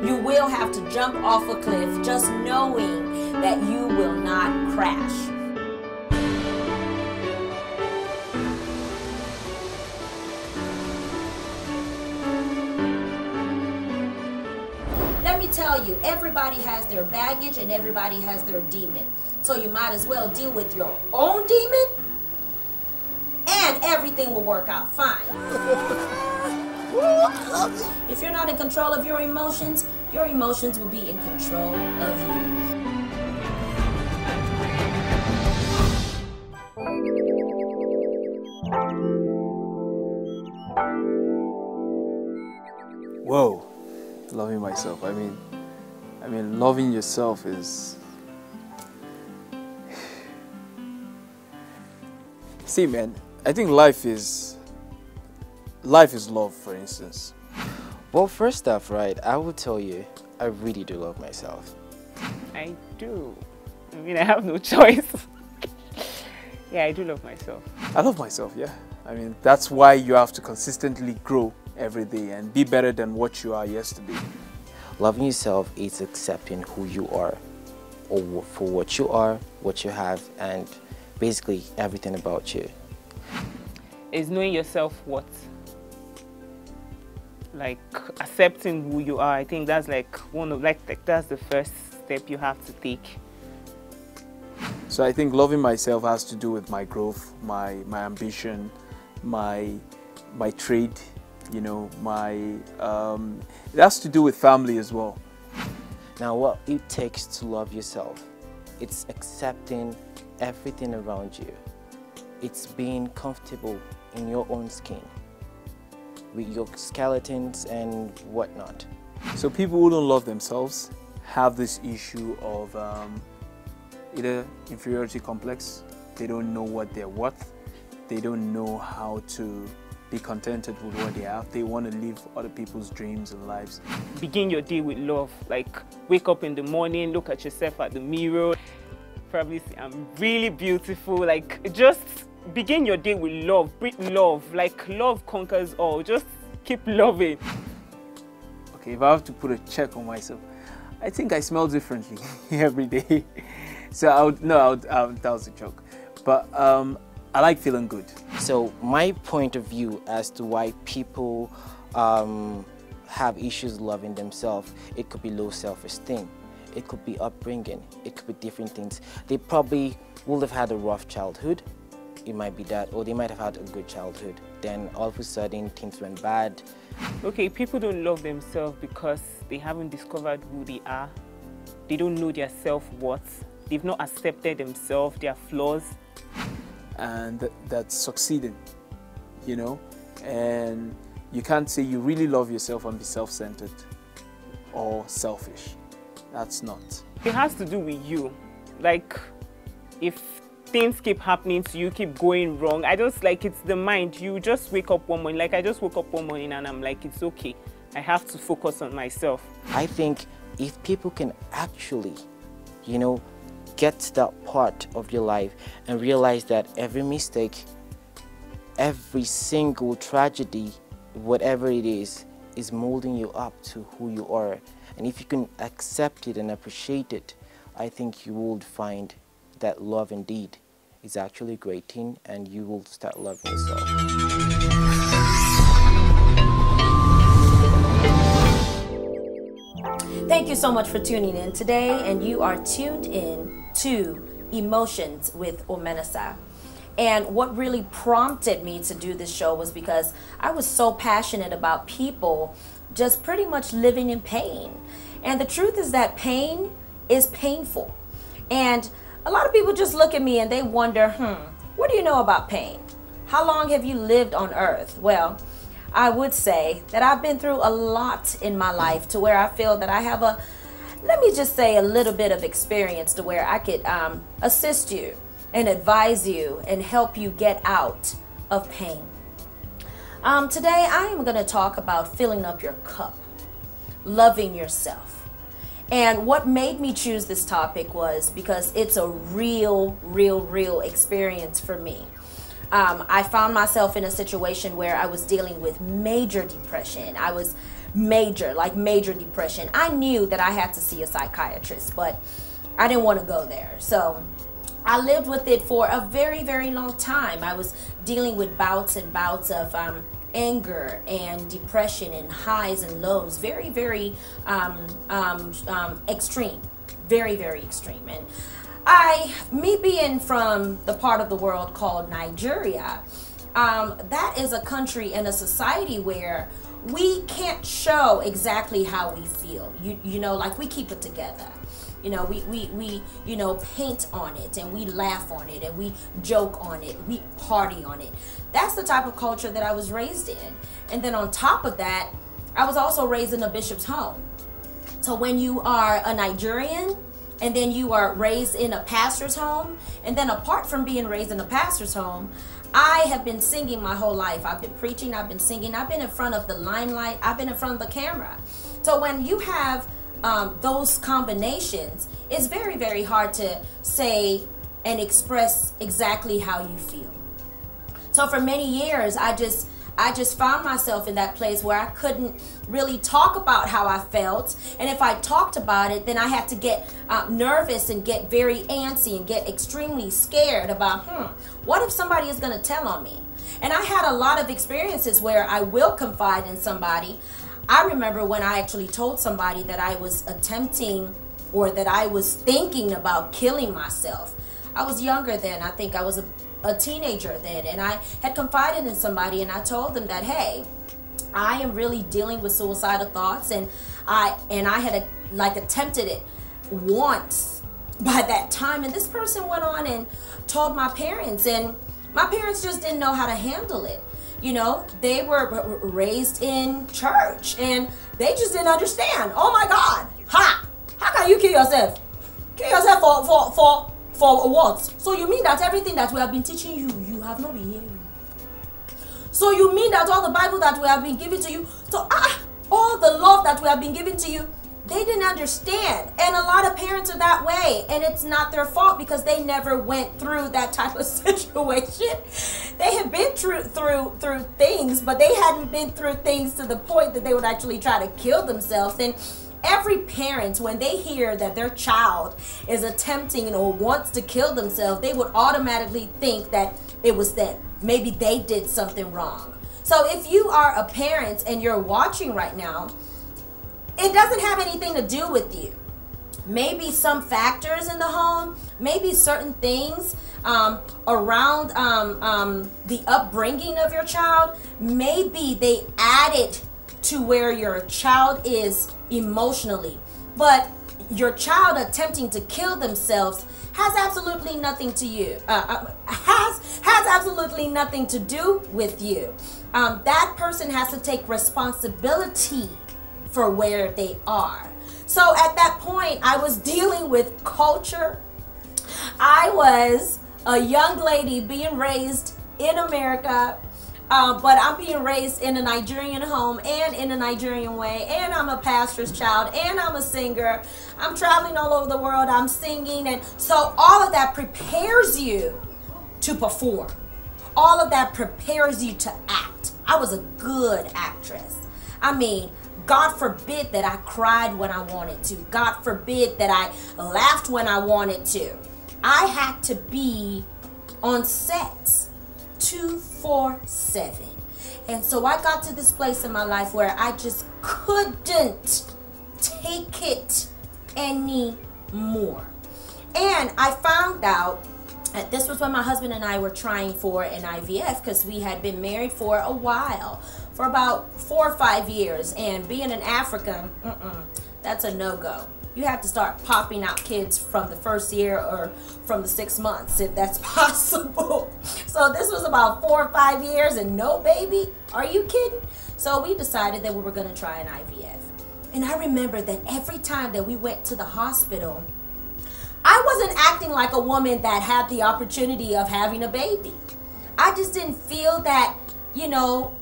You will have to jump off a cliff just knowing that you will not crash. Let me tell you, everybody has their baggage and everybody has their demon. So you might as well deal with your own demon and everything will work out fine. If you're not in control of your emotions will be in control of you. Whoa, loving myself. I mean, loving yourself is. See, man, I think life is love, for instance. Well, first off, right, I will tell you, I really do love myself. I do. I mean, I have no choice. Yeah, I do love myself. I love myself, yeah. I mean, that's why you have to consistently grow every day and be better than what you are yesterday. Loving yourself is accepting who you are, or for what you are, what you have, and basically everything about you. Is knowing yourself what? Like accepting who you are. I think that's like that's the first step you have to take. So I think loving myself has to do with my growth, my ambition, my trade, you know, it has to do with family as well. Now, what it takes to love yourself, it's accepting everything around you. It's being comfortable in your own skin, with your skeletons and whatnot. So people who don't love themselves have this issue of either inferiority complex, they don't know what they're worth, they don't know how to be contented with what they have, they want to live other people's dreams and lives. Begin your day with love, like wake up in the morning, look at yourself at the mirror, probably say, I'm really beautiful, like just begin your day with love, breathe love, like love conquers all, just keep loving. Okay, if I have to put a check on myself, I think I smell differently every day. So that was a joke. But I like feeling good. So my point of view as to why people have issues loving themselves, it could be low self-esteem, it could be upbringing, it could be different things. They probably will have had a rough childhood, it might be that, or they might have had a good childhood. Then all of a sudden things went bad. Okay, people don't love themselves because they haven't discovered who they are. They don't know their self-worth. They've not accepted themselves, their flaws. And that's succeeding, you know? And you can't say you really love yourself and be self-centered or selfish. That's not. It has to do with you. Like, if things keep happening to you, keep going wrong, it's the mind. You just wake up one morning, like I just woke up one morning and I'm like, it's okay. I have to focus on myself. I think if people can actually, you know, get to that part of your life and realize that every mistake, every single tragedy, whatever it is molding you up to who you are. And if you can accept it and appreciate it, I think you will find that love indeed is actually a great thing, and you will start loving yourself. Thank you so much for tuning in today, and you are tuned in to Emotions with Omenesa. And what really prompted me to do this show was because I was so passionate about people just pretty much living in pain. And the truth is that pain is painful. And a lot of people just look at me and they wonder, what do you know about pain? How long have you lived on earth? Well, I would say that I've been through a lot in my life to where I feel that I have a little bit of experience to where I could assist you and advise you and help you get out of pain. Today I am going to talk about filling up your cup, loving yourself. And what made me choose this topic was because it's a real experience for me. I found myself in a situation where I was dealing with major depression. I was major depression. I knew that I had to see a psychiatrist, but I didn't want to go there. So I lived with it for a very, very long time. I was dealing with bouts and bouts of anger and depression and highs and lows. Very, very extreme. Very, very extreme. And me being from the part of the world called Nigeria, that is a country and a society where we can't show exactly how we feel. You know, like we keep it together. You know, we you know, paint on it and we laugh on it and we joke on it. We party on it. That's the type of culture that I was raised in. And then on top of that, I was also raised in a bishop's home. So when you are a Nigerian and then you are raised in a pastor's home, and then apart from being raised in a pastor's home, I have been singing my whole life. I've been preaching, I've been singing, I've been in front of the limelight, I've been in front of the camera. So when you have those combinations, it's very, very hard to say and express exactly how you feel. So for many years, I just found myself in that place where I couldn't really talk about how I felt. And if I talked about it, then I had to get nervous and get very antsy and get extremely scared about, what if somebody is going to tell on me? And I had a lot of experiences where I will confide in somebody. I remember when I actually told somebody that I was attempting or that I was thinking about killing myself. I was younger then. I think I was a teenager then, and I had confided in somebody and I told them that, hey, I am really dealing with suicidal thoughts, and I had attempted it once by that time. And this person went on and told my parents, and my parents just didn't know how to handle it. You know, they were raised in church and they just didn't understand. Oh my God, how can you kill yourself? Kill yourself for what? So you mean that everything that we have been teaching you, you have not been hearing? So you mean that all the Bible that we have been giving to you, so all the love that we have been giving to you, they didn't understand. And a lot of parents are that way, and it's not their fault because they never went through that type of situation. They have been through things, but they hadn't been through things to the point that they would actually try to kill themselves. And every parent, when they hear that their child is attempting or wants to kill themselves, they would automatically think that it was them. Maybe they did something wrong. So if you are a parent and you're watching right now, it doesn't have anything to do with you. Maybe some factors in the home, maybe certain things around the upbringing of your child, maybe they added to where your child is emotionally. But your child attempting to kill themselves has absolutely nothing to you. Has absolutely nothing to do with you. That person has to take responsibility for where they are. So at that point, I was dealing with culture. I was a young lady being raised in America, but I'm being raised in a Nigerian home and in a Nigerian way, and I'm a pastor's child, and I'm a singer. I'm traveling all over the world, I'm singing, and so all of that prepares you to perform. All of that prepares you to act. I was a good actress. I mean, God forbid that I cried when I wanted to. God forbid that I laughed when I wanted to. I had to be on set 24/7. And so I got to this place in my life where I just couldn't take it anymore. And I found out that this was when my husband and I were trying for an IVF, because we had been married for a while, for about 4 or 5 years. And being an African, that's a no-go. You have to start popping out kids from the first year or from the 6 months, if that's possible. So this was about 4 or 5 years and no baby. Are you kidding? So we decided that we were going to try an IVF. And I remember that every time that we went to the hospital, I wasn't acting like a woman that had the opportunity of having a baby. I just didn't feel that, you know,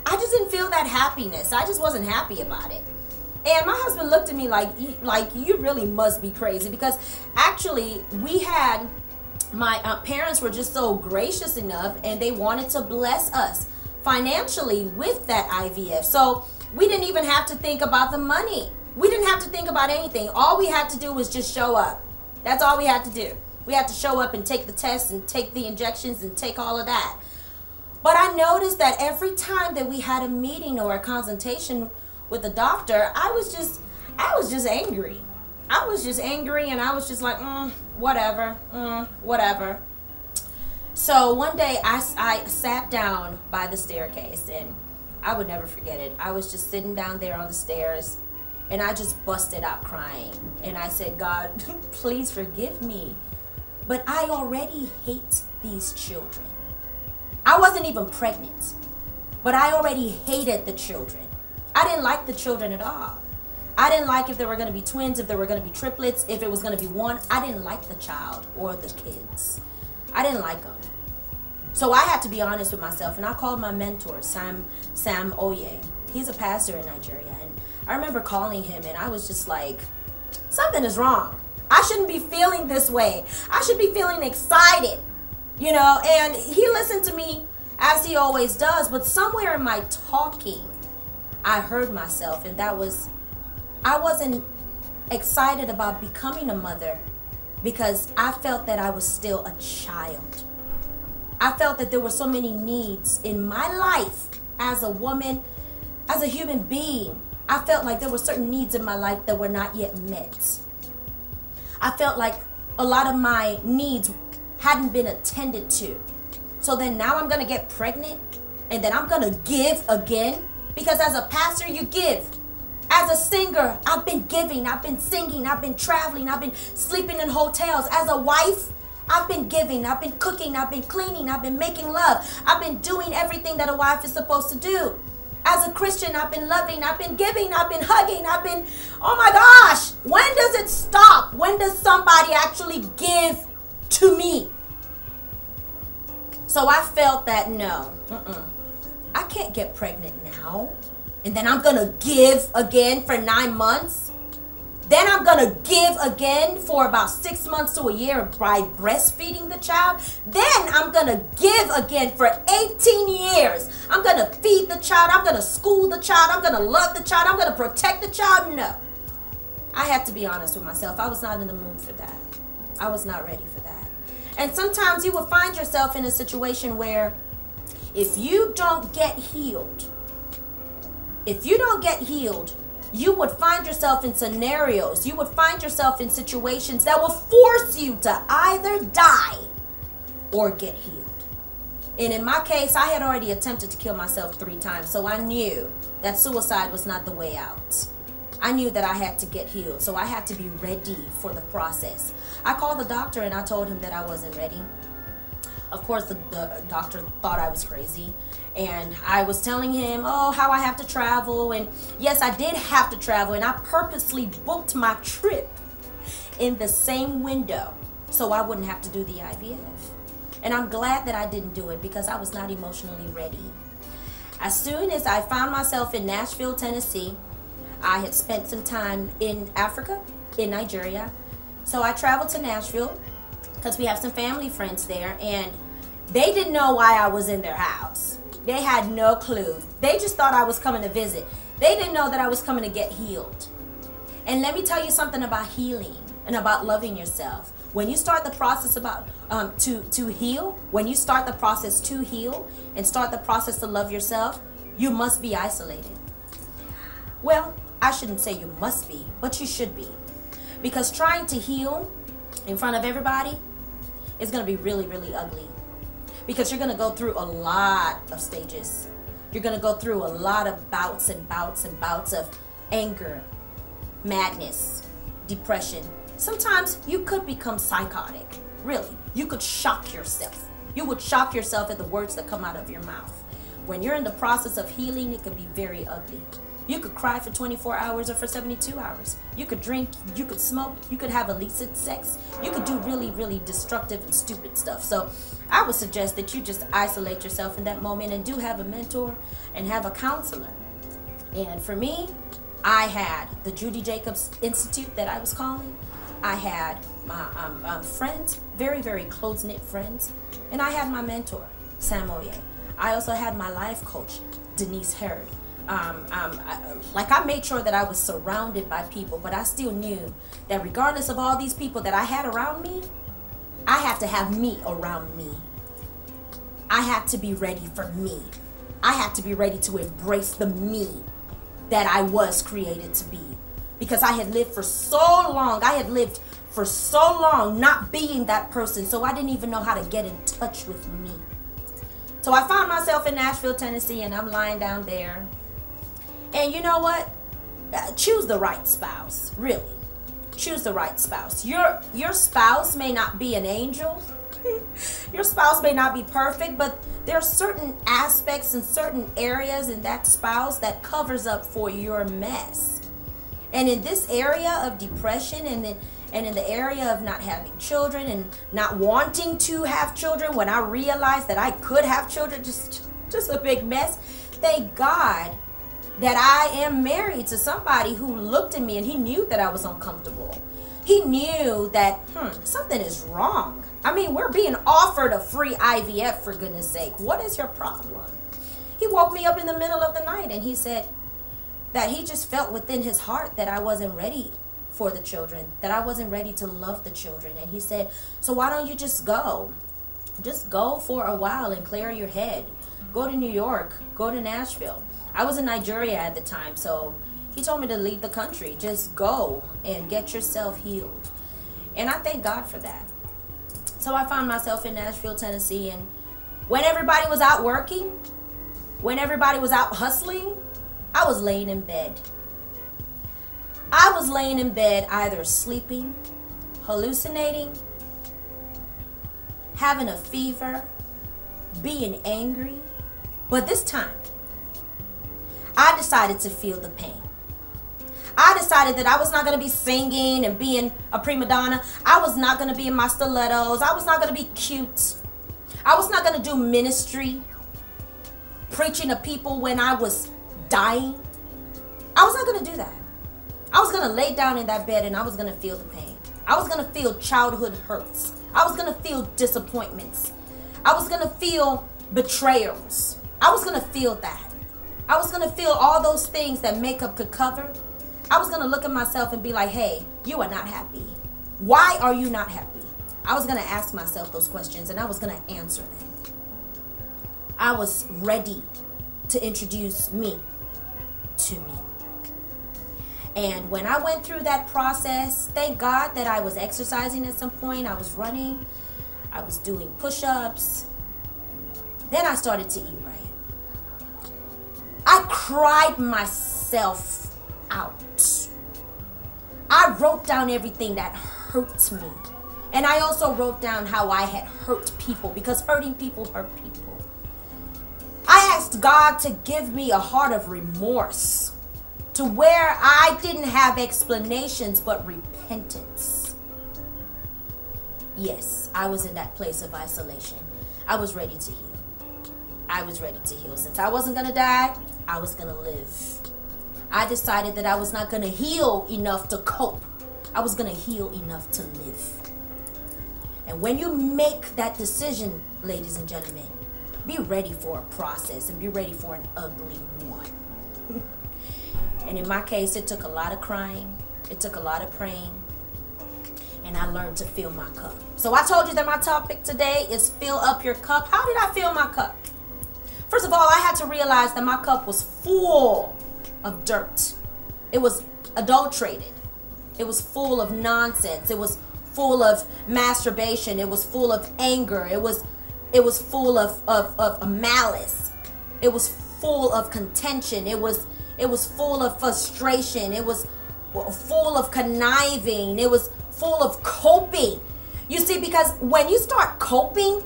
I just didn't feel that happiness. I just wasn't happy about it. And my husband looked at me like you really must be crazy, because actually we had my parents were just so gracious enough, and they wanted to bless us financially with that IVF. So we didn't even have to think about the money. We didn't have to think about anything. All we had to do was just show up. That's all we had to do. We had to show up and take the tests and take the injections and take all of that. But I noticed that every time that we had a meeting or a consultation with the doctor, I was just angry. I was just angry, and I was just like, whatever. So one day I sat down by the staircase, and I would never forget it. I was just sitting down there on the stairs, and I just busted out crying. And I said, God, please forgive me, but I already hate these children. I wasn't even pregnant, but I already hated the children. I didn't like the children at all. I didn't like if there were going to be twins, if there were going to be triplets, if it was going to be one. I didn't like the child or the kids. I didn't like them. So I had to be honest with myself, and I called my mentor, Sam Oye. He's a pastor in Nigeria, and I remember calling him, and I was just like, something is wrong. I shouldn't be feeling this way. I should be feeling excited, you know. And he listened to me as he always does, but somewhere in my talking, I heard myself, and that was, I wasn't excited about becoming a mother because I felt that I was still a child. I felt that there were so many needs in my life as a woman, as a human being. I felt like there were certain needs in my life that were not yet met. I felt like a lot of my needs hadn't been attended to. So then now I'm gonna get pregnant, and then I'm gonna give again, because as a pastor, you give. As a singer, I've been giving, I've been singing, I've been traveling, I've been sleeping in hotels. As a wife, I've been giving, I've been cooking, I've been cleaning, I've been making love. I've been doing everything that a wife is supposed to do. As a Christian, I've been loving, I've been giving, I've been hugging, I've been, oh my gosh, when does it stop? When does somebody actually give to me? So I felt that no, I can't get pregnant now. And then I'm gonna give again for 9 months. Then I'm gonna give again for about 6 months to a year by breastfeeding the child. Then I'm gonna give again for 18 years. I'm gonna feed the child. I'm gonna school the child. I'm gonna love the child. I'm gonna protect the child. No. I have to be honest with myself. I was not in the mood for that. I was not ready for that. And sometimes you will find yourself in a situation where if you don't get healed, you would find yourself in scenarios, you would find yourself in situations that will force you to either die or get healed. And in my case, I had already attempted to kill myself 3 times, so I knew that suicide was not the way out. I knew that I had to get healed, so I had to be ready for the process. I called the doctor and I told him that I wasn't ready. Of course, the doctor thought I was crazy. And I was telling him, oh, how I have to travel. And yes, I did have to travel. And I purposely booked my trip in the same window so I wouldn't have to do the IVF. And I'm glad that I didn't do it because I was not emotionally ready. As soon as I found myself in Nashville, Tennessee, I had spent some time in Africa, in Nigeria. So I traveled to Nashville because we have some family friends there. And they didn't know why I was in their house. They had no clue. They just thought I was coming to visit. They didn't know that I was coming to get healed. And let me tell you something about healing and about loving yourself. When you start the process about to heal, when you start the process to heal and start the process to love yourself, you must be isolated. Well, I shouldn't say you must be, but you should be. Because trying to heal in front of everybody is going to be really, really ugly. Because you're going to go through a lot of stages. You're going to go through a lot of bouts and bouts and bouts of anger, madness, depression. Sometimes you could become psychotic. Really, you could shock yourself. You would shock yourself at the words that come out of your mouth. When you're in the process of healing, it could be very ugly. You could cry for 24 hours or for 72 hours. You could drink, you could smoke, you could have illicit sex. You could do really, really destructive and stupid stuff. So I would suggest that you just isolate yourself in that moment and do have a mentor and have a counselor. And for me, I had the Judy Jacobs Institute that I was calling. I had my friends, very, very close-knit friends, and I had my mentor, Sam Oye. I also had my life coach, Denise Hurd. I made sure that I was surrounded by people, but I still knew that regardless of all these people that I had around me, I had to have me around me. I had to be ready for me. I had to be ready to embrace the me that I was created to be. Because I had lived for so long. I had lived for so long not being that person. So I didn't even know how to get in touch with me. So I found myself in Nashville, Tennessee, and I'm lying down there. And you know what? Choose the right spouse, really. Choose the right spouse. Your spouse may not be an angel. Your spouse may not be perfect, but there are certain aspects and certain areas in that spouse that covers up for your mess. And in this area of depression and in the area of not having children and not wanting to have children, when I realized that I could have children, just a big mess, thank God that I am married to somebody who looked at me and he knew that I was uncomfortable. He knew that something is wrong. I mean, we're being offered a free IVF, for goodness sake. What is your problem? He woke me up in the middle of the night and he said that he just felt within his heart that I wasn't ready for the children, that I wasn't ready to love the children. And he said, so why don't you just go? Just go for a while and clear your head. Go to New York, go to Nashville. I was in Nigeria at the time, so he told me to leave the country. Just go and get yourself healed. And I thank God for that. So I found myself in Nashville, Tennessee, and when everybody was out working, when everybody was out hustling, I was laying in bed. I was laying in bed either sleeping, hallucinating, having a fever, being angry. But this time, I decided to feel the pain. I decided that I was not going to be singing and being a prima donna. I was not going to be in my stilettos. I was not going to be cute. I was not going to do ministry, preaching to people when I was dying. I was not going to do that. I was going to lay down in that bed and I was going to feel the pain. I was going to feel childhood hurts. I was going to feel disappointments. I was going to feel betrayals. I was going to feel that. I was going to feel all those things that makeup could cover. I was going to look at myself and be like, hey, you are not happy. Why are you not happy? I was going to ask myself those questions and I was going to answer them. I was ready to introduce me to me. And when I went through that process, thank God that I was exercising at some point. I was running. I was doing push-ups. Then I started to eat right. I cried myself out. I wrote down everything that hurt me. And I also wrote down how I had hurt people, because hurting people hurt people. I asked God to give me a heart of remorse, to where I didn't have explanations but repentance. Yes, I was in that place of isolation. I was ready to heal. I was ready to heal. Since I wasn't going to die, I was going to live. I decided that I was not going to heal enough to cope. I was going to heal enough to live. And when you make that decision, ladies and gentlemen, be ready for a process and be ready for an ugly one. And in my case, it took a lot of crying. It took a lot of praying. And I learned to fill my cup. So I told you that my topic today is fill up your cup. How did I fill my cup? First of all, I had to realize that my cup was full of dirt. It was adulterated. It was full of nonsense. It was full of masturbation. It was full of anger. It was full of malice. It was full of contention. It was full of frustration. It was full of conniving. It was full of coping. You see, because when you start coping,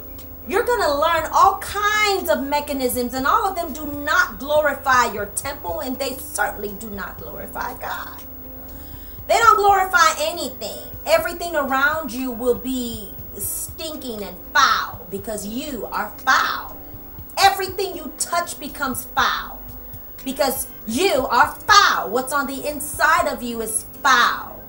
you're going to learn all kinds of mechanisms, and all of them do not glorify your temple, and they certainly do not glorify God. They don't glorify anything. Everything around you will be stinking and foul because you are foul. Everything you touch becomes foul because you are foul. What's on the inside of you is foul.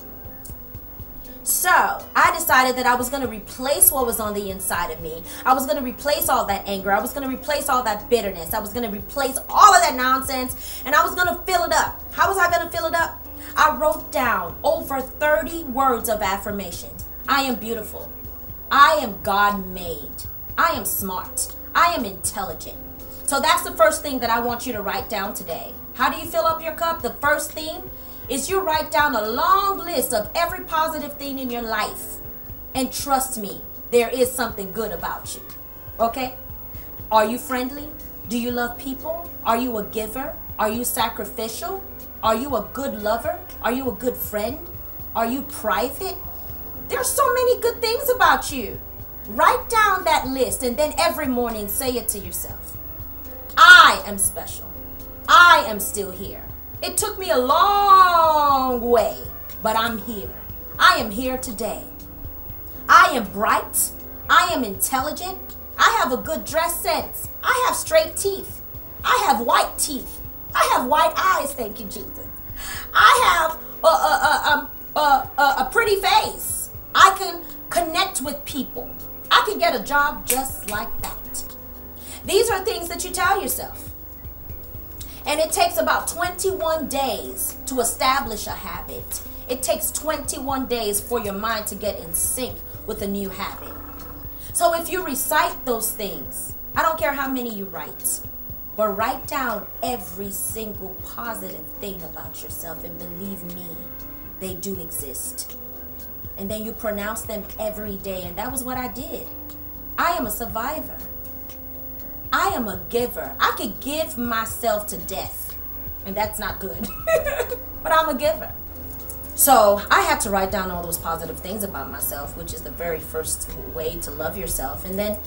So I decided that I was going to replace what was on the inside of me. I was going to replace all that anger. I was going to replace all that bitterness. I was going to replace all of that nonsense, and I was going to fill it up. How was I going to fill it up? I wrote down over 30 words of affirmation. I am beautiful. I am God-made. I am smart. I am intelligent. So that's the first thing that I want you to write down today. How do you fill up your cup? The first thing is you write down a long list of every positive thing in your life. And trust me, there is something good about you. Okay? Are you friendly? Do you love people? Are you a giver? Are you sacrificial? Are you a good lover? Are you a good friend? Are you private? There's so many good things about you. Write down that list and then every morning say it to yourself. I am special. I am still here. It took me a long way, but I'm here. I am here today. I am bright. I am intelligent. I have a good dress sense. I have straight teeth. I have white teeth. I have white eyes, thank you, Jesus. I have a pretty face. I can connect with people. I can get a job just like that. These are things that you tell yourself. And it takes about 21 days to establish a habit. It takes 21 days for your mind to get in sync with a new habit. So if you recite those things, I don't care how many you write, but write down every single positive thing about yourself, and believe me, they do exist. And then you pronounce them every day, and that was what I did. I am a survivor. I am a giver. I could give myself to death, and that's not good, but I'm a giver. So I had to write down all those positive things about myself, which is the very first way to love yourself. And then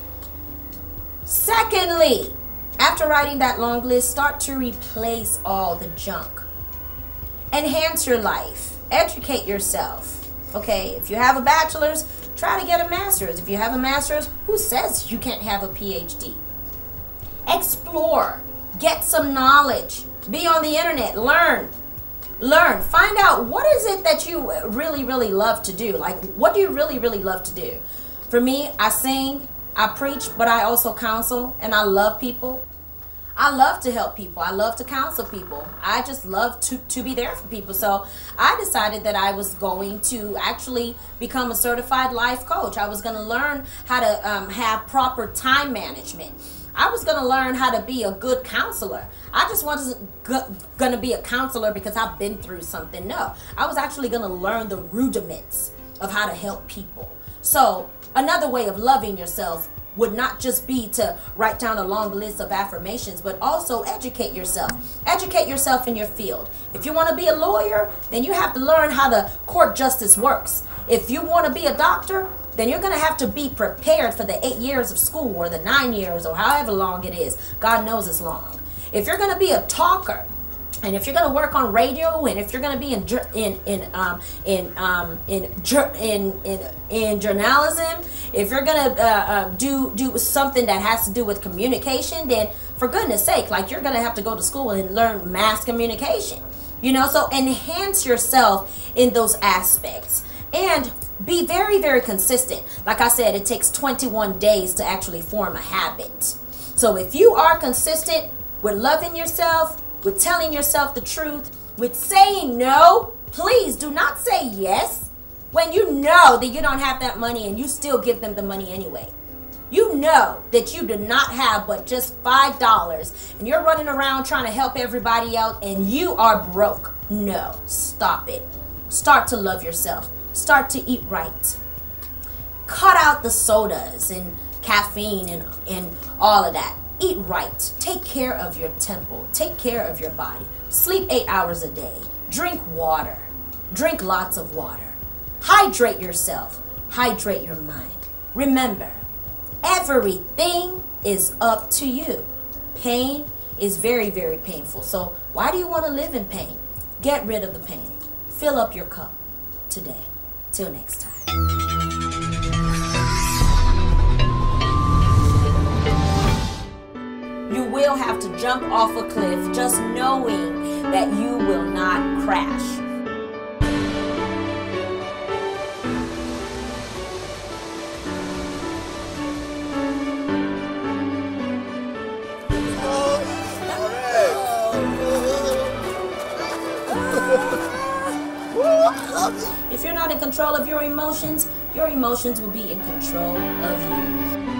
secondly, after writing that long list, start to replace all the junk. Enhance your life. Educate yourself. Okay, if you have a bachelor's, try to get a master's. If you have a master's, who says you can't have a PhD? Explore, get some knowledge, be on the internet, learn, find out what is it that you really love to do. Like, what do you really love to do? For me, I sing, I preach, but I also counsel, and I love people. I love to help people. I love to counsel people. I just love to be there for people. So I decided that I was going to actually become a certified life coach. I was going to learn how to have proper time management. I was going to learn how to be a good counselor. I just wasn't going to be a counselor because I've been through something. No, I was actually going to learn the rudiments of how to help people. So another way of loving yourself would not just be to write down a long list of affirmations, but also educate yourself. Educate yourself in your field. If you want to be a lawyer, then you have to learn how the court justice works. If you want to be a doctor, then you're going to have to be prepared for the 8 years of school or the 9 years or however long it is. God knows it's long. If you're going to be a talker, and if you're going to work on radio, and if you're going to be in journalism, if you're going to do something that has to do with communication, then for goodness sake, like, you're going to have to go to school and learn mass communication. You know, so enhance yourself in those aspects. And be very consistent. Like I said, it takes 21 days to actually form a habit. So if you are consistent with loving yourself, with telling yourself the truth, with saying no, please do not say yes when you know that you don't have that money and you still give them the money anyway. You know that you do not have but just $5 and you're running around trying to help everybody out and you are broke. No, stop it. Start to love yourself. Start to eat right. Cut out the sodas and caffeine and all of that. Eat right. Take care of your temple. Take care of your body. Sleep 8 hours a day. Drink water. Drink lots of water. Hydrate yourself. Hydrate your mind. Remember, everything is up to you. Pain is very painful. So why do you want to live in pain? Get rid of the pain. Fill up your cup today. Till next time. You will have to jump off a cliff, just knowing that you will not crash. If you're not in control of your emotions will be in control of you.